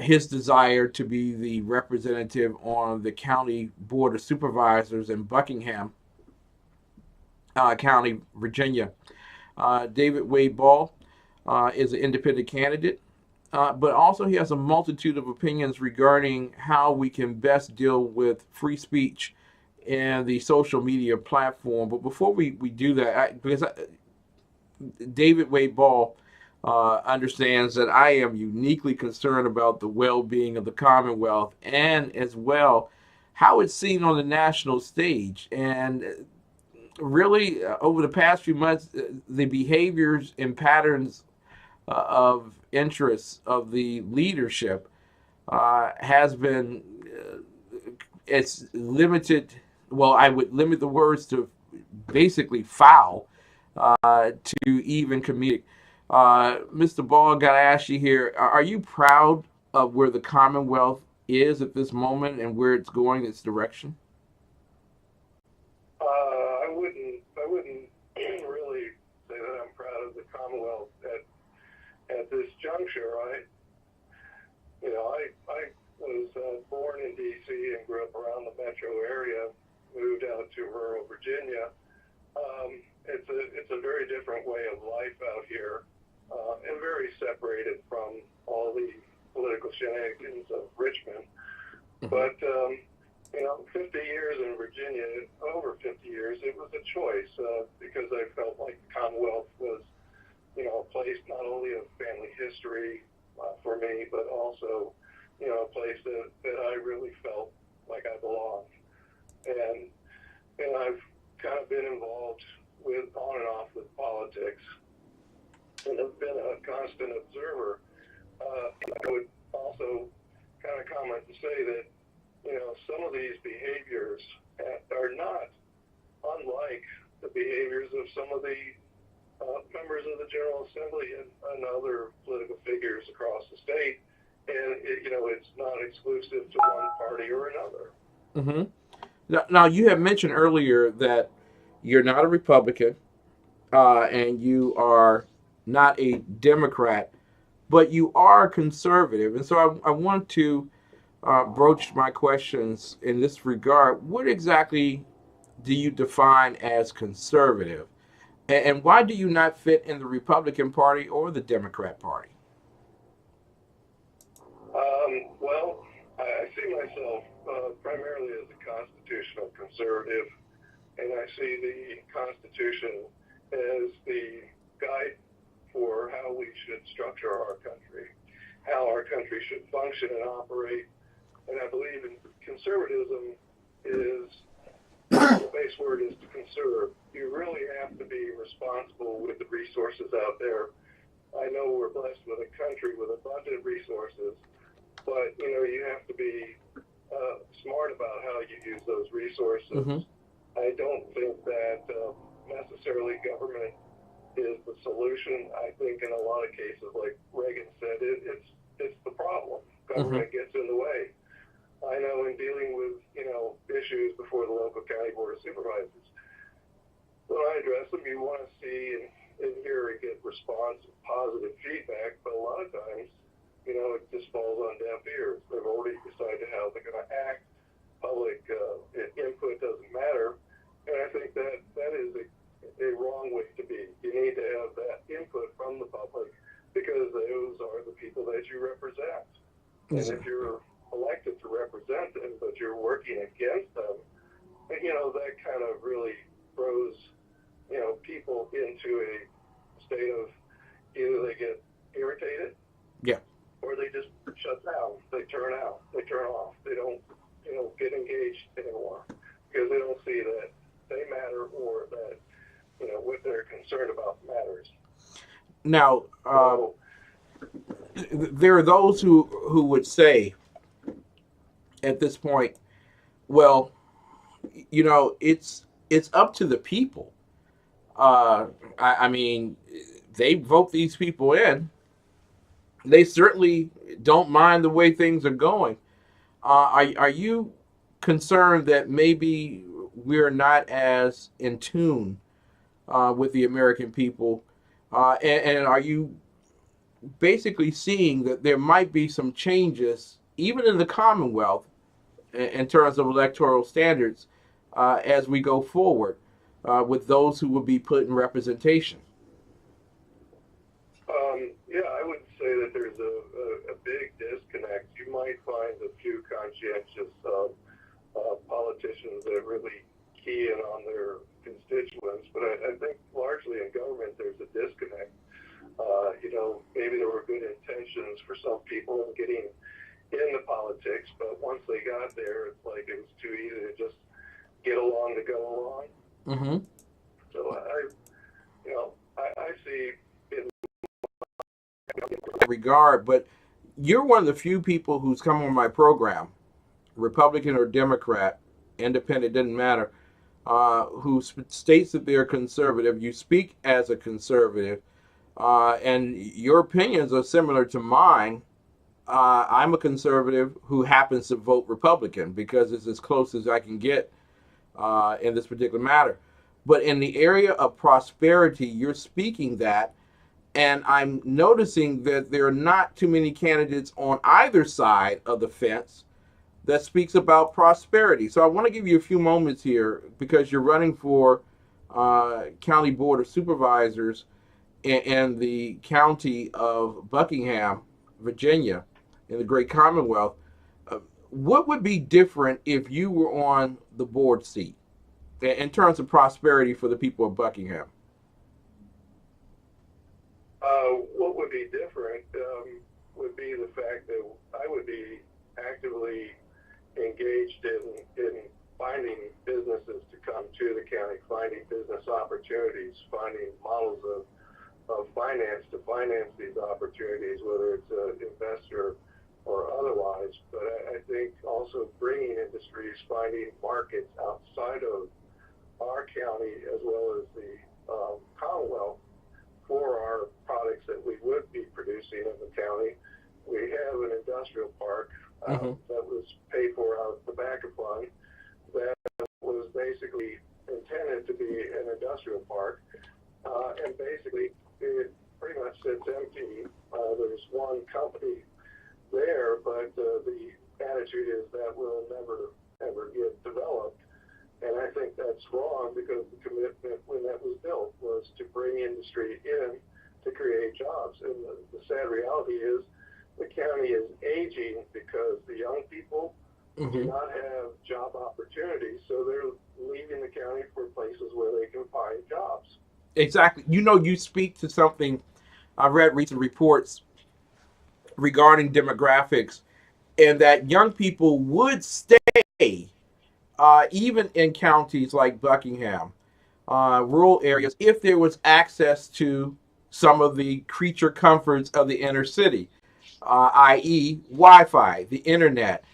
his desire to be the representative on the county board of supervisors in Buckingham County, Virginia. David Wade Ball is an independent candidate, but also he has a multitude of opinions regarding how we can best deal with free speech and the social media platform. But before we do that, David Wade Ball understands that I am uniquely concerned about the well-being of the Commonwealth and as well how it's seen on the national stage. And really, over the past few months, the behaviors and patterns of interests of the leadership has been it's limited. Well, I would limit the words to basically foul to even comedic. Mr. Ball, got to ask you here: are you proud of where the Commonwealth is at this moment and where it's going, its direction? I wouldn't really say that I'm proud of the Commonwealth at this juncture. I was born in D.C. and grew up around the metro area. Moved out to rural Virginia. It's a very different way of life out here, and very separated from all the political shenanigans of Richmond. But 50 years in Virginia, over 50 years, it was a choice because I felt like the Commonwealth was, a place not only of family history for me, but also, a place that I really felt like I belonged. And I've kind of been involved with on and off with politics, and have been a constant observer. I would also kind of comment to say that some of these behaviors are not unlike the behaviors of some of the members of the General Assembly and other political figures across the state, and it's not exclusive to one party or another. Mm-hmm. Now, you have mentioned earlier that you're not a Republican and you are not a Democrat, but you are conservative. And so I want to broach my questions in this regard. What exactly do you define as conservative? And why do you not fit in the Republican Party or the Democrat Party? Well, I see myself primarily as a constitutional conservative, and I see the Constitution as the guide for how we should structure our country, how our country should function and operate. And I believe in conservatism is, the base word is to conserve. You really have to be responsible with the resources out there. I know we're blessed with a country with abundant resources, but you have to be smart about how you use those resources. Mm-hmm. I don't think that necessarily government is the solution. I think in a lot of cases, like Reagan said, it's the problem. Government gets in the way. I know in dealing with issues before the local county board of supervisors, when I address them, you want to see and hear and get response and positive feedback, but a lot of times, it just falls on deaf ears. They've already decided how they're going to act. Public input doesn't matter, and I think that is a wrong way to be. You need to have that input from the public because those are the people that you represent. And if you're elected to represent them, but you're working against them, that kind of really throws, people into a state of either they get irritated, or they just shut down, they turn out, they turn off, they don't, get engaged anymore because they don't see that they matter or that, what they're concerned about matters. Now, there are those who would say at this point, well, it's up to the people. I mean, they vote these people in. They certainly don't mind the way things are going. Are you concerned that maybe we're not as in tune with the American people? And are you basically seeing that there might be some changes, even in the Commonwealth, in terms of electoral standards as we go forward with those who will be put in representation. Yeah, I would say that there's a big disconnect. You might find a few conscientious politicians that really key in on their constituents, but I think largely in government there's a disconnect. Maybe there were good intentions for some people in getting into politics, but once they got there, it's like it was too easy to just get along to go along. Mm-hmm. So I see in Regard, but you're one of the few people who's come on my program, Republican or Democrat, independent, didn't matter, who states that they're conservative. You speak as a conservative, and your opinions are similar to mine. I'm a conservative who happens to vote Republican because it's as close as I can get in this particular matter. But in the area of prosperity, you're speaking that, and I'm noticing that there are not too many candidates on either side of the fence that speaks about prosperity. So I want to give you a few moments here because you're running for County Board of Supervisors in the county of Buckingham, Virginia, in the Great Commonwealth. What would be different if you were on the board seat in terms of prosperity for the people of Buckingham? what would be different would be the fact that I would be actively engaged in finding businesses to come to the county, finding business opportunities, finding models of finance to finance these opportunities, whether it's an investor or otherwise. But I think also bringing industries, finding markets outside of our county as well as the Commonwealth for our products that we would be producing in the county. We have an industrial park that was paid for out of the tobacco fund that was basically intended to be an industrial park. And basically, it pretty much sits empty. There's one company there, but the attitude is that will never, ever get developed. And I think that's wrong because the commitment when that was built was to bring industry in to create jobs. And the sad reality is the county is aging because the young people do not have job opportunities. So they're leaving the county for places where they can find jobs. Exactly. You know, you speak to something. I've read recent reports regarding demographics, and that young people would stay even in counties like Buckingham, rural areas, if there was access to some of the creature comforts of the inner city, i.e., Wi Fi, the internet.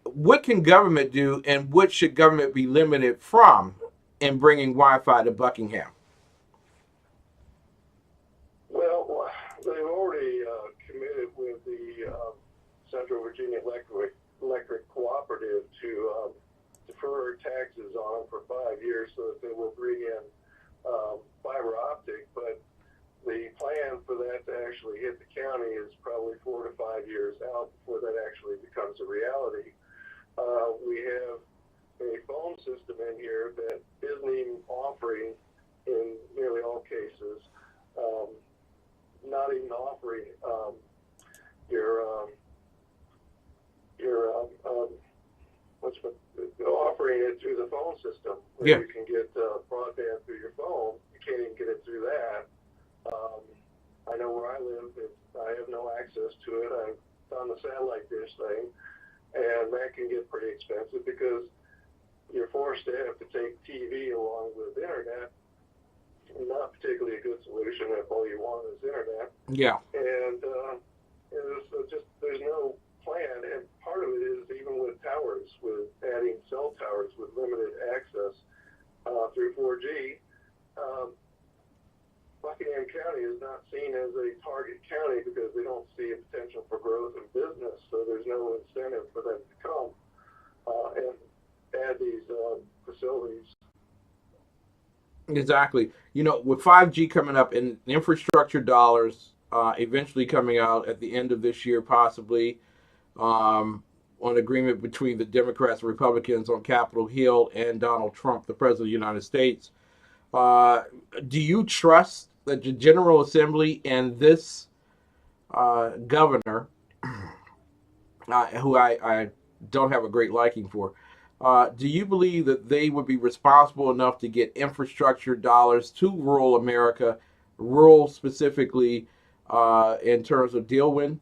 What can government do, and what should government be limited from in bringing Wi Fi to Buckingham? Well, they've already committed with the Central Virginia Electric Cooperative to defer taxes on them for 5 years so that they will bring in fiber optic. But the plan for that to actually hit the county is probably 4 to 5 years out before that actually becomes a reality. We have a phone system in here that isn't even offering, in nearly all cases, not even offering offering it through the phone system where you can get broadband through your phone. You can't even get it through that. I know where I live, I have no access to it. I'm on the satellite dish thing, and that can get pretty expensive because you're forced to have to take TV along with internet. Not particularly a good solution if all you want is internet. Yeah. And there's no plan. And part of it is even with towers, with adding cell towers with limited access through 4G. Buckingham County is not seen as a target county because they don't see a potential for growth in business. So there's no incentive for them to come and add these facilities. Exactly. You know, with 5G coming up and infrastructure dollars eventually coming out at the end of this year, possibly, on agreement between the Democrats and Republicans on Capitol Hill and Donald Trump, the President of the United States. Uh, do you trust that the General Assembly and this governor, who I don't have a great liking for, do you believe that they would be responsible enough to get infrastructure dollars to rural America, rural specifically in terms of Dillwyn,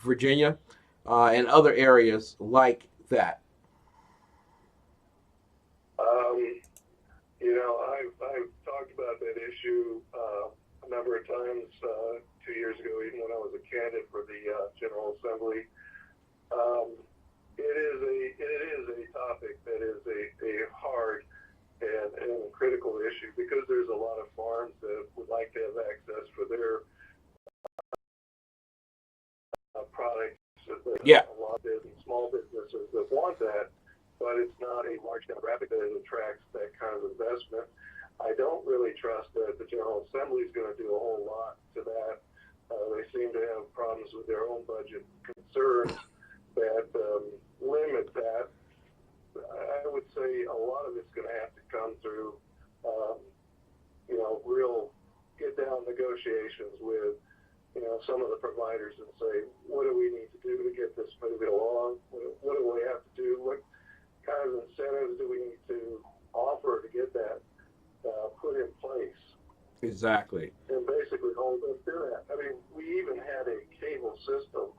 Virginia, and other areas like that? Um, I've talked about that issue a number of times 2 years ago, even when I was a candidate for the General Assembly. Um, it is a topic that is a hard and critical issue because there's a lot of farms that would like to have access for their products. Yeah, A lot of small businesses that want that, but it's not a large demographic that attracts that kind of investment. I don't really trust that the General Assembly is going to do a whole lot to that. They seem to have problems with their own budget concerns that limit that. I would say a lot of it's going to have to come through, real get down negotiations with, some of the providers and say, what do we need to do to get this moving along? What do we have to do? What kind of incentives do we need to offer to get that put in place? exactly. And basically hold them to that. I mean, we even had a cable system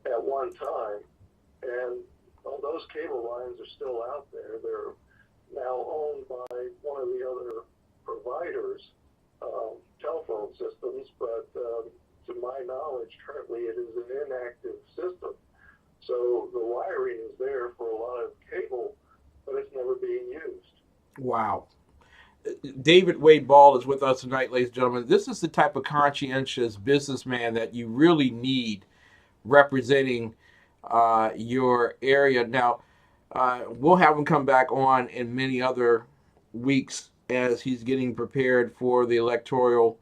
at one time, and those cable lines are still out there. They're now owned by one of the other providers, telephone systems, but to my knowledge, currently it is an inactive system. So the wiring is there for a lot of cable, but it's never being used. Wow. David Wade Ball is with us tonight, ladies and gentlemen. This is the type of conscientious businessman that you really need representing your area. Now, we'll have him come back on in many other weeks as he's getting prepared for the electoral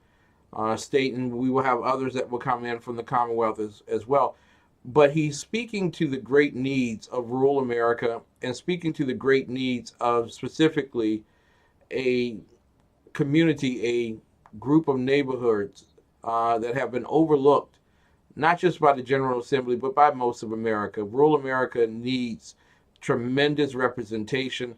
state, and we will have others that will come in from the Commonwealth as well. But he's speaking to the great needs of rural America and speaking to the great needs of specifically a community, a group of neighborhoods that have been overlooked, not just by the General Assembly, but by most of America. Rural America needs tremendous representation.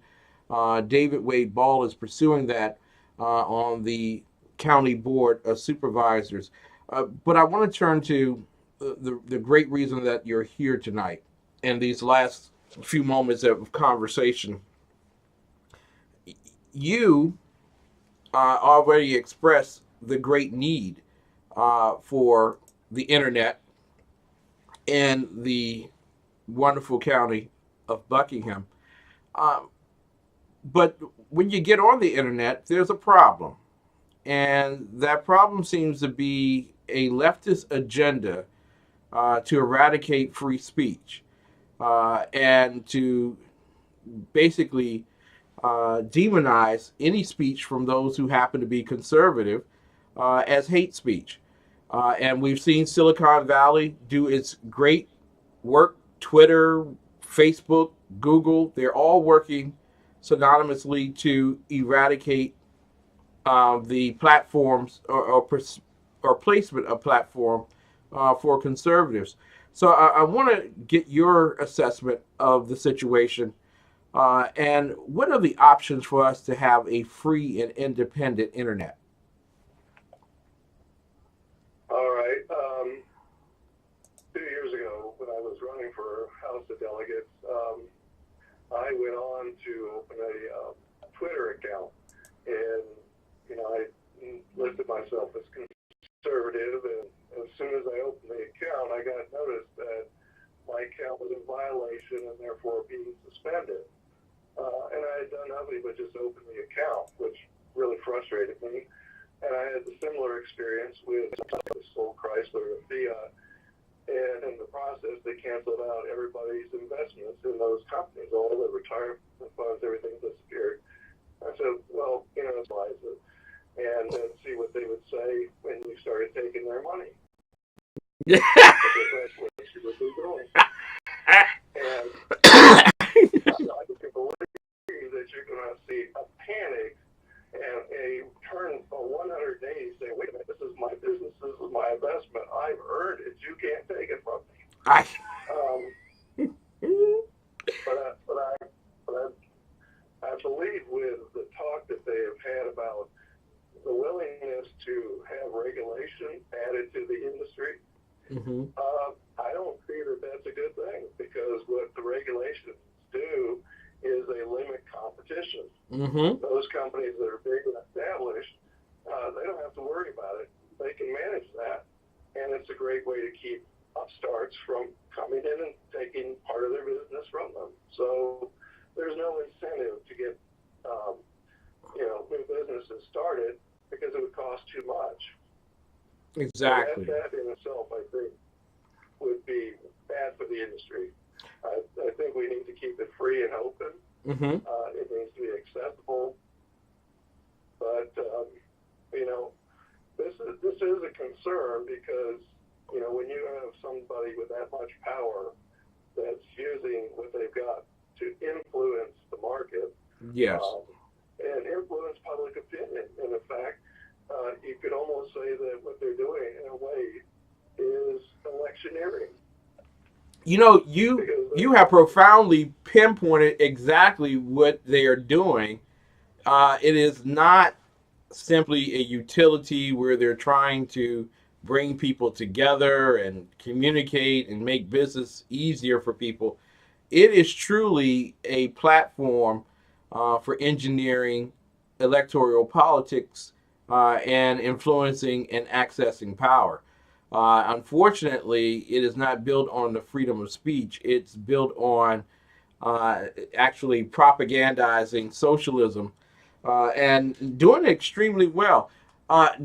David Wade Ball is pursuing that on the County Board of Supervisors. But I want to turn to the great reason that you're here tonight and these last few moments of conversation. You already expressed the great need for the internet in the wonderful county of Buckingham. Um, but when you get on the internet, there's a problem. And that problem seems to be a leftist agenda to eradicate free speech and to basically demonize any speech from those who happen to be conservative as hate speech. And we've seen Silicon Valley do its great work. Twitter, Facebook, Google, they're all working synonymously to eradicate the platforms or placement of platform for conservatives. So I want to get your assessment of the situation and what are the options for us to have a free and independent internet? All right. 2 years ago, when I was running for House of Delegates, I went on to open a Twitter account, and I listed myself as conservative. And as soon as I opened the account, I got notice that my account was in violation and therefore being suspended. And I had done nothing but just open the account, which really frustrated me. And I had a similar experience with sold Chrysler and Fiat. And in the process, they canceled out everybody's investments in those companies. All the retirement funds, everything disappeared. I said, well, it's wise. and then see what they would say when you started taking their money, Yeah. because that's what you would be doing. And I can believe that you're going to see a panic and a turn a 180, say, wait a minute, this is my business, this is my investment, I've earned it, you can't take it from me. I, Um, but I believe with the talk that they have had about the willingness to have regulation added to the industry, mm-hmm. I don't see that that's a good thing, because what the regulations do is they limit competition. Mm-hmm. Those companies that are big and established, they don't have to worry about it. They can manage that, and it's a great way to keep upstarts from coming in and taking part of their business from them. So there's no incentive to get new businesses started, because it would cost too much. Exactly. So that in itself, I think, would be bad for the industry. I think we need to keep it free and open. Mm-hmm. It needs to be accessible. But this is a concern, because when you have somebody with that much power that's using what they've got to influence the market, Yes. and influence public opinion. And in fact, you could almost say that what they're doing, in a way, is electioneering. You have profoundly pinpointed exactly what they are doing. It is not simply a utility where they're trying to bring people together and communicate and make business easier for people. It is truly a platform for engineering electoral politics and influencing and accessing power. Unfortunately, it is not built on the freedom of speech. It's built on actually propagandizing socialism and doing extremely well.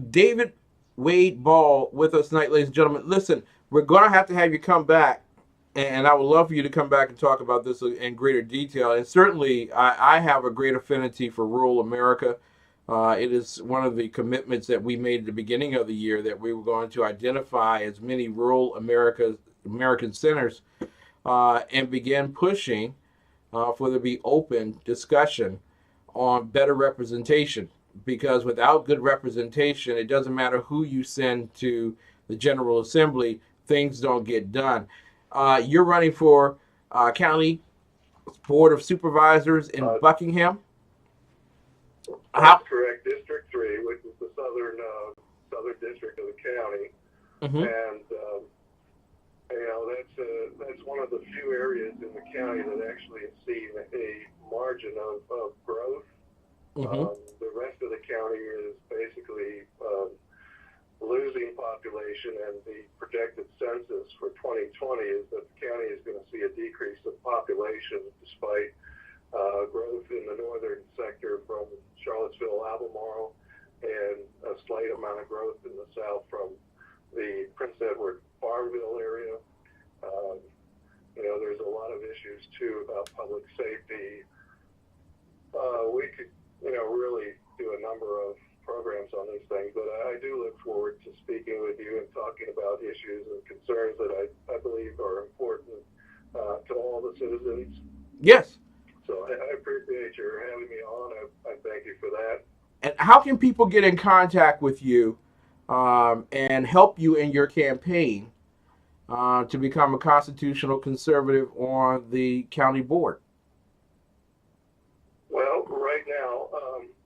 David Wade Ball with us tonight, ladies and gentlemen. Listen, we're going to have you come back, and I would love for you to come back and talk about this in greater detail. And certainly, I have a great affinity for rural America. It is one of the commitments that we made at the beginning of the year, that we were going to identify as many rural American centers and begin pushing for there to be open discussion on better representation. Because without good representation, it doesn't matter who you send to the General Assembly, things don't get done. You're running for County Board of Supervisors in Buckingham. That's correct. District 3, which is the southern district of the county. Mm-hmm. And that's one of the few areas in the county that actually has seen a margin of growth. Mm-hmm. The rest of the county is basically losing population, and the projected census for 2020 is that the county is going to see a decrease of population, despite growth in the northern sector from Charlottesville, Albemarle, and a slight amount of growth in the south from the Prince Edward Farmville area. There's a lot of issues too about public safety. We could, really do a number of programs on these things, but I do look forward to speaking with you and talking about issues and concerns that I believe are important to all the citizens. Yes. So I appreciate your having me on. I thank you for that. And how can people get in contact with you and help you in your campaign to become a constitutional conservative on the county board? Well, right now,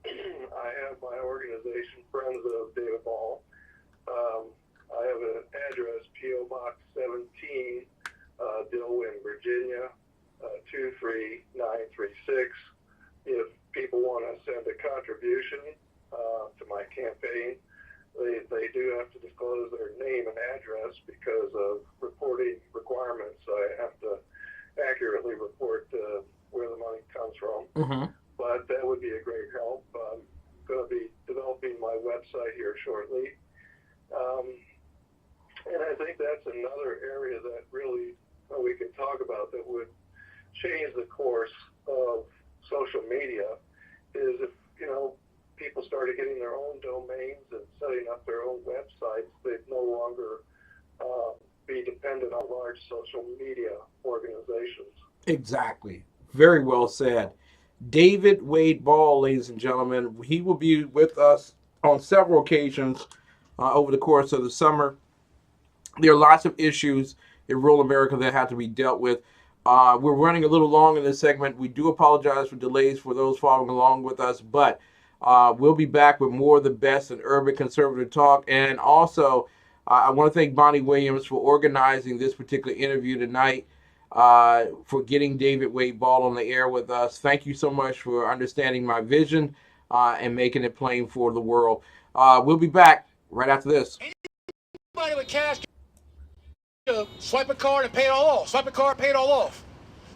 I have my organization, Friends of David Ball. I have an address, P.O. Box 17, Dillwyn, Virginia, 23936. If people want to send a contribution to my campaign, they do have to disclose their name and address because of reporting requirements. I have to accurately report where the money comes from. Mm-hmm. But that would be a great help. I'm going to be developing my website here shortly. And I think that's another area that really we can talk about that would change the course of social media, is if, people started getting their own domains and setting up their own websites, they'd no longer be dependent on large social media organizations. Exactly. Very well said. David Wade Ball, ladies and gentlemen, he will be with us on several occasions over the course of the summer. There are lots of issues in rural America that have to be dealt with. We're running a little long in this segment. We do apologize for delays for those following along with us, but we'll be back with more of the best in urban conservative talk. And also, I want to thank Bonnie Williams for organizing this particular interview tonight, for getting David Wade Ball on the air with us. Thank you so much for understanding my vision and making it plain for the world. We'll be back right after this. Anybody with cash, swipe a card and pay it all off. Swipe a card, pay it all off.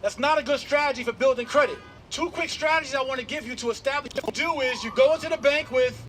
That's not a good strategy for building credit. Two quick strategies I want to give you to establish. What you do is you go into the bank with